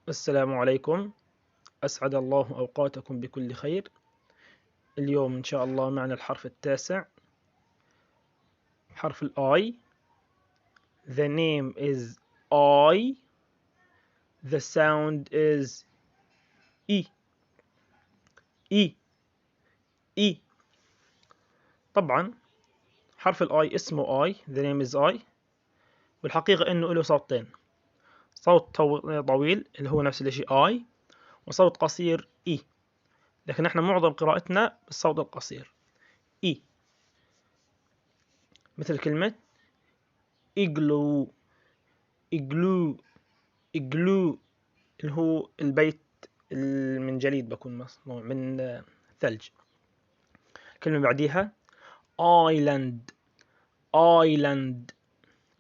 السلام عليكم. أسعد الله أوقاتكم بكل خير. اليوم إن شاء الله معنا الحرف التاسع، حرف الآي. The name is I. The sound is E. E. E. طبعا حرف الآي اسمه I. The name is I. والحقيقة إنه له صوتين، صوت طويل اللي هو نفس الشيء I، وصوت قصير E. لكن احنا معظم قراءتنا بالصوت القصير E. مثل كلمة igloo. igloo igloo اللي هو البيت من جليد، بكون مصنوع من ثلج. الكلمة بعديها island. island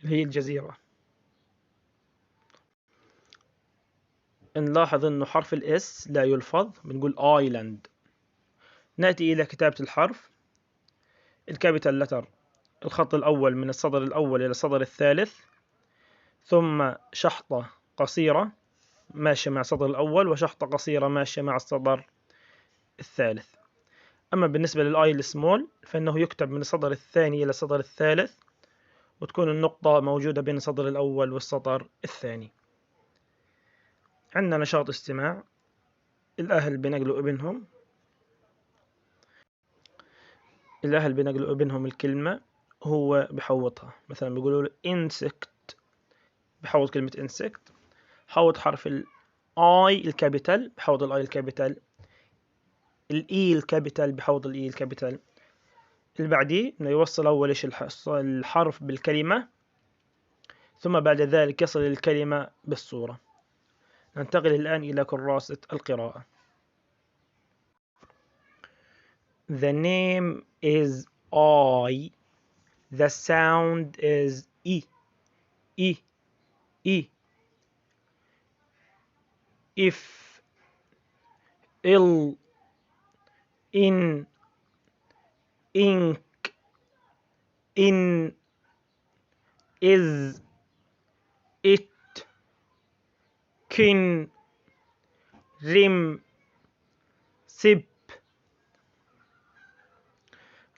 اللي هي الجزيرة. نلاحظ انه حرف الاس لا يلفظ، بنقول island. نأتي الى كتابة الحرف. الكابيتال لتر، الخط الاول من السطر الاول الى السطر الثالث، ثم شحطة قصيرة ماشية مع السطر الأول، وشحطة قصيرة ماشية مع السطر الثالث. أما بالنسبة للآي السمول فإنه يكتب من السطر الثاني إلى السطر الثالث، وتكون النقطة موجودة بين السطر الأول والسطر الثاني. عندنا نشاط استماع. الأهل بنقلوا ابنهم الكلمة، هو بحوطها. مثلا بيقولوا له insect، بحوط كلمة insect. حوط حرف الآي الكابيتال، بحوط الآي الكابيتال. الإي الكابيتال، بحوط الإي الكابيتال. اللي بعديه إنه يوصل أول الحرف بالكلمة، ثم بعد ذلك يصل الكلمة بالصورة. ننتقل الآن إلى كراسة القراءة. The name is I. The sound is E. E. E. If. In. Ink. In. Is. It. Kin. Rim. Sip.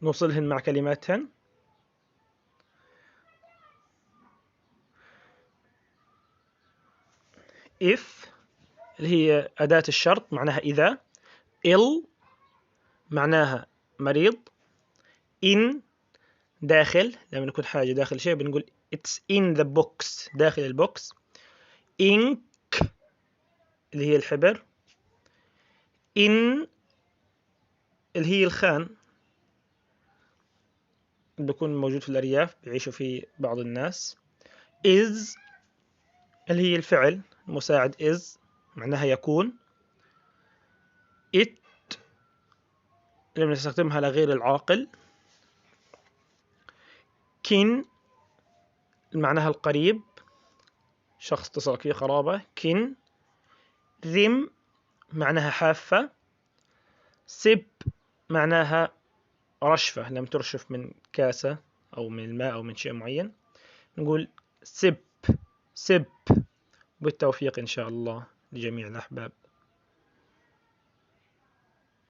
نوصلهن مع كلماتهن. if اللي هي أداة الشرط معناها إذا. ill معناها مريض. in داخل، لما يكون حاجة داخل شيء بنقول it's in the box، داخل البوكس. ink اللي هي الحبر. in اللي هي الخان اللي بيكون موجود في الأرياف بيعيشوا فيه بعض الناس. is اللي هي الفعل مساعد is معناها يكون. it اللي بنستخدمها لغير العاقل. kin معناها القريب، شخص تصلك فيه قرابة. kin. rim معناها حافة. sip معناها رشفة، لم ترشف من كاسة أو من الماء أو من شيء معين، نقول sip. بالتوفيق إن شاء الله لجميع الأحباب.